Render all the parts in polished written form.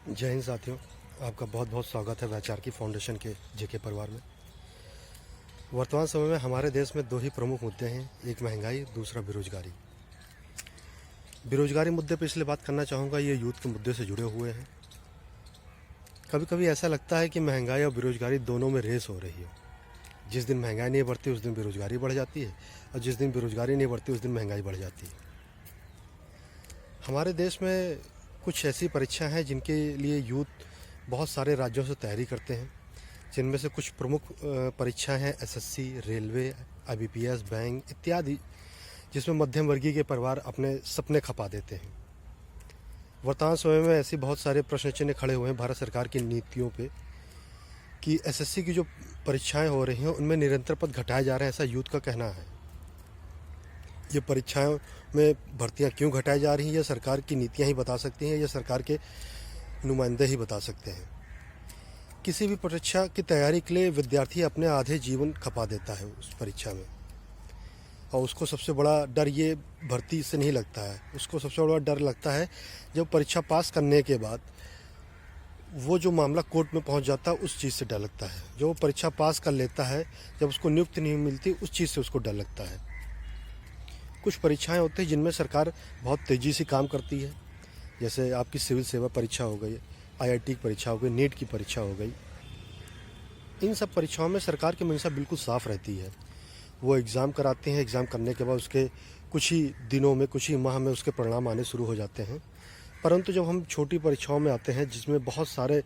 जय हिंद साथियों, आपका बहुत बहुत स्वागत है वैचार की फाउंडेशन के जेके परिवार में। वर्तमान समय में हमारे देश में दो ही प्रमुख मुद्दे हैं, एक महंगाई, दूसरा बेरोजगारी। बेरोजगारी मुद्दे पर इसलिए बात करना चाहूँगा, ये यूथ के मुद्दे से जुड़े हुए हैं। कभी कभी ऐसा लगता है कि महंगाई और बेरोजगारी दोनों में रेस हो रही है। जिस दिन महंगाई नहीं बढ़ती उस दिन बेरोजगारी बढ़ जाती है, और जिस दिन बेरोजगारी नहीं बढ़ती उस दिन महंगाई बढ़ जाती है। हमारे देश में कुछ ऐसी परीक्षाएं हैं जिनके लिए यूथ बहुत सारे राज्यों से तैयारी करते हैं, जिनमें से कुछ प्रमुख परीक्षाएं हैं एसएससी, रेलवे, आईबीपीएस, बैंक इत्यादि, जिसमें मध्यम वर्गीय के परिवार अपने सपने खपा देते हैं। वर्तमान समय में ऐसे बहुत सारे प्रश्न चिन्ह खड़े हुए हैं भारत सरकार की नीतियों पे कि एसएससी की जो परीक्षाएं हो रही हैं उनमें निरंतर पद घटाए जा रहे हैं, ऐसा यूथ का कहना है। ये परीक्षाओं में भर्तियां क्यों घटाई जा रही हैं, ये सरकार की नीतियां ही बता सकती हैं, या सरकार के नुमाइंदे ही बता सकते हैं। किसी भी परीक्षा की तैयारी के लिए विद्यार्थी अपने आधे जीवन खपा देता है उस परीक्षा में, और उसको सबसे बड़ा डर ये भर्ती से नहीं लगता है। उसको सबसे बड़ा डर लगता है जब परीक्षा पास करने के बाद वो जो मामला कोर्ट में पहुंच जाता है, उस चीज़ से डर लगता है। जो परीक्षा पास कर लेता है, जब उसको नियुक्ति नहीं मिलती, उस चीज़ से उसको डर लगता है। कुछ परीक्षाएं होती हैं जिनमें सरकार बहुत तेज़ी से काम करती है, जैसे आपकी सिविल सेवा परीक्षा हो गई, आईआईटी की परीक्षा हो गई, नीट की परीक्षा हो गई। इन सब परीक्षाओं में सरकार की मंशा बिल्कुल साफ रहती है। वो एग्ज़ाम कराते हैं, एग्ज़ाम करने के बाद उसके कुछ ही दिनों में, कुछ ही माह में उसके परिणाम आने शुरू हो जाते हैं। परंतु जब हम छोटी परीक्षाओं में आते हैं जिसमें बहुत सारे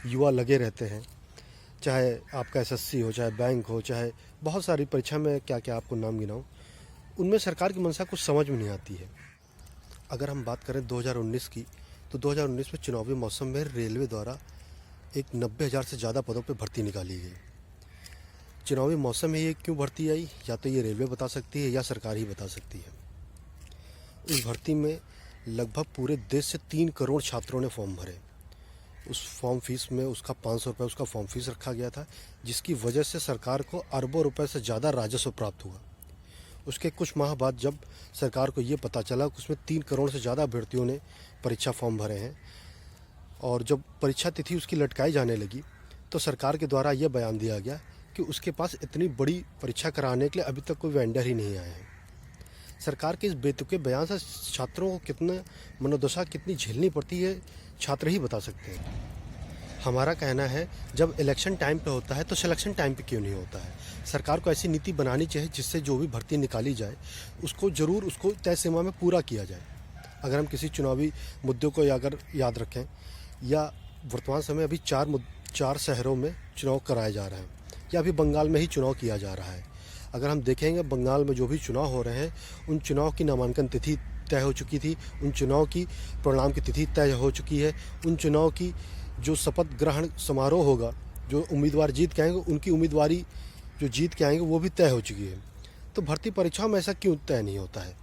युवा लगे रहते हैं, चाहे आपका एसएससी हो, चाहे बैंक हो, चाहे बहुत सारी परीक्षा में क्या क्या आपको नाम गिनाऊँ, उनमें सरकार की मंशा कुछ समझ में नहीं आती है। अगर हम बात करें 2019 की, तो 2019 में चुनावी मौसम में रेलवे द्वारा एक 90,000 से ज़्यादा पदों पर भर्ती निकाली गई। चुनावी मौसम में ये क्यों भर्ती आई, या तो ये रेलवे बता सकती है या सरकार ही बता सकती है। इस भर्ती में लगभग पूरे देश से 3 करोड़ छात्रों ने फॉर्म भरे। उस फॉर्म फीस में उसका 500 रुपये उसका फॉर्म फीस रखा गया था, जिसकी वजह से सरकार को अरबों रुपए से ज़्यादा राजस्व प्राप्त हुआ। उसके कुछ माह बाद जब सरकार को ये पता चला कि उसमें 3 करोड़ से ज़्यादा अभ्यर्थियों ने परीक्षा फॉर्म भरे हैं, और जब परीक्षा तिथि उसकी लटकाई जाने लगी, तो सरकार के द्वारा यह बयान दिया गया कि उसके पास इतनी बड़ी परीक्षा कराने के लिए अभी तक कोई वेंडर ही नहीं आया है। सरकार के इस बेतुके बयान से छात्रों को कितना मनोदशा कितनी झेलनी पड़ती है, छात्र ही बता सकते हैं। हमारा कहना है, जब इलेक्शन टाइम पे होता है तो सिलेक्शन टाइम पे क्यों नहीं होता है। सरकार को ऐसी नीति बनानी चाहिए जिससे जो भी भर्ती निकाली जाए उसको ज़रूर उसको तय सीमा में पूरा किया जाए। अगर हम किसी चुनावी मुद्दों को अगर याद रखें, या वर्तमान समय अभी 4 शहरों में चुनाव कराए जा रहे हैं, या अभी बंगाल में ही चुनाव किया जा रहा है। अगर हम देखेंगे बंगाल में जो भी चुनाव हो रहे हैं, उन चुनाव की नामांकन तिथि तय हो चुकी थी, उन चुनाव की परिणाम की तिथि तय हो चुकी है, उन चुनाव की जो शपथ ग्रहण समारोह होगा, जो उम्मीदवार जीत के आएंगे उनकी उम्मीदवारी जो जीत के आएंगे वो भी तय हो चुकी है। तो भर्ती परीक्षाओं में ऐसा क्यों तय नहीं होता है।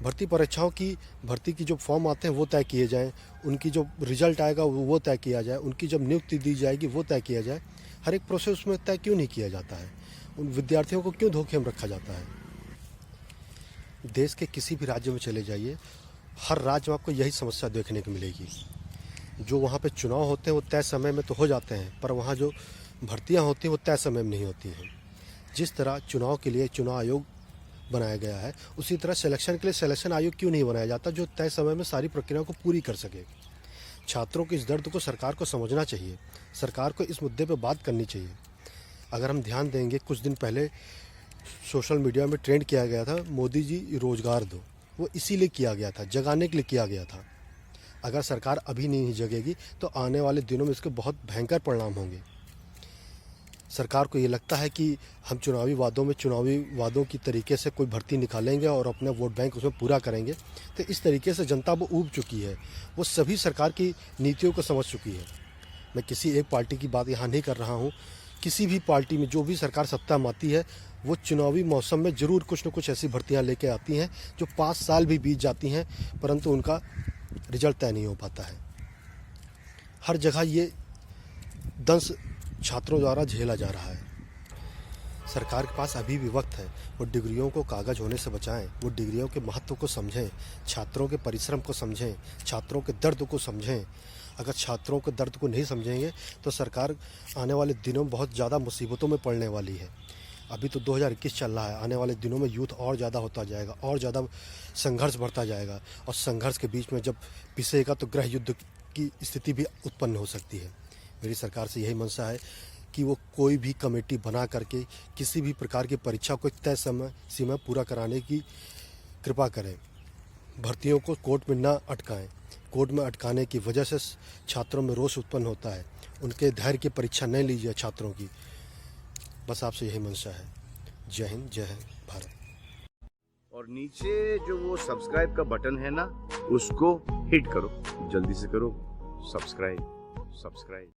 भर्ती परीक्षाओं की भर्ती की जो फॉर्म आते हैं वो तय किए जाएँ, उनकी जो रिजल्ट आएगा वो तय किया जाए, उनकी जब नियुक्ति दी जाएगी वो तय किया जाए। हर एक प्रोसेस उसमें तय क्यों नहीं किया जाता है। उन विद्यार्थियों को क्यों धोखे में रखा जाता है। देश के किसी भी राज्य में चले जाइए, हर राज्य में आपको यही समस्या देखने को मिलेगी। जो वहाँ पे चुनाव होते हैं वो तय समय में तो हो जाते हैं, पर वहाँ जो भर्तियाँ होती हैं वो तय समय में नहीं होती हैं। जिस तरह चुनाव के लिए चुनाव आयोग बनाया गया है, उसी तरह सिलेक्शन के लिए सिलेक्शन आयोग क्यों नहीं बनाया जाता, जो तय समय में सारी प्रक्रियाओं को पूरी कर सके। छात्रों के इस दर्द को सरकार को समझना चाहिए, सरकार को इस मुद्दे पर बात करनी चाहिए। अगर हम ध्यान देंगे, कुछ दिन पहले सोशल मीडिया में ट्रेंड किया गया था, मोदी जी रोजगार दो, वो इसीलिए किया गया था, जगाने के लिए किया गया था। अगर सरकार अभी नहीं जगेगी तो आने वाले दिनों में इसके बहुत भयंकर परिणाम होंगे। सरकार को ये लगता है कि हम चुनावी वादों की तरीके से कोई भर्ती निकालेंगे और अपना वोट बैंक उसमें पूरा करेंगे, तो इस तरीके से जनता वो ऊब चुकी है, वो सभी सरकार की नीतियों को समझ चुकी है। मैं किसी एक पार्टी की बात यहाँ नहीं कर रहा हूँ। किसी भी पार्टी में जो भी सरकार सत्ता में आती है, वो चुनावी मौसम में ज़रूर कुछ न कुछ ऐसी भर्तियाँ लेके आती हैं जो 5 साल भी बीत जाती हैं, परंतु उनका रिजल्ट तय नहीं हो पाता है। हर जगह ये दंश छात्रों द्वारा झेला जा रहा है। सरकार के पास अभी भी वक्त है, वो डिग्रियों को कागज़ होने से बचाएं, वो डिग्रियों के महत्व को समझें, छात्रों के परिश्रम को समझें, छात्रों के दर्द को समझें। अगर छात्रों के दर्द को नहीं समझेंगे तो सरकार आने वाले दिनों में बहुत ज़्यादा मुसीबतों में पड़ने वाली है। अभी तो 2021 चल रहा है, आने वाले दिनों में यूथ और ज़्यादा होता जाएगा, और ज़्यादा संघर्ष बढ़ता जाएगा, और संघर्ष के बीच में जब पिसेगा तो गृह युद्ध की स्थिति भी उत्पन्न हो सकती है। मेरी सरकार से यही मंशा है कि वो कोई भी कमेटी बना करके किसी भी प्रकार की परीक्षा को तय समय सीमा पूरा कराने की कृपा करें। भर्तियों को कोर्ट में ना अटकाएं। कोर्ट में अटकाने की वजह से छात्रों में रोष उत्पन्न होता है। उनके धैर्य की परीक्षा नहीं लीजिए छात्रों की। बस आपसे यही मंशा है। जय हिंद, जय भारत। और नीचे जो वो सब्सक्राइब का बटन है ना, उसको हिट करो, जल्दी से करो सब्सक्राइब।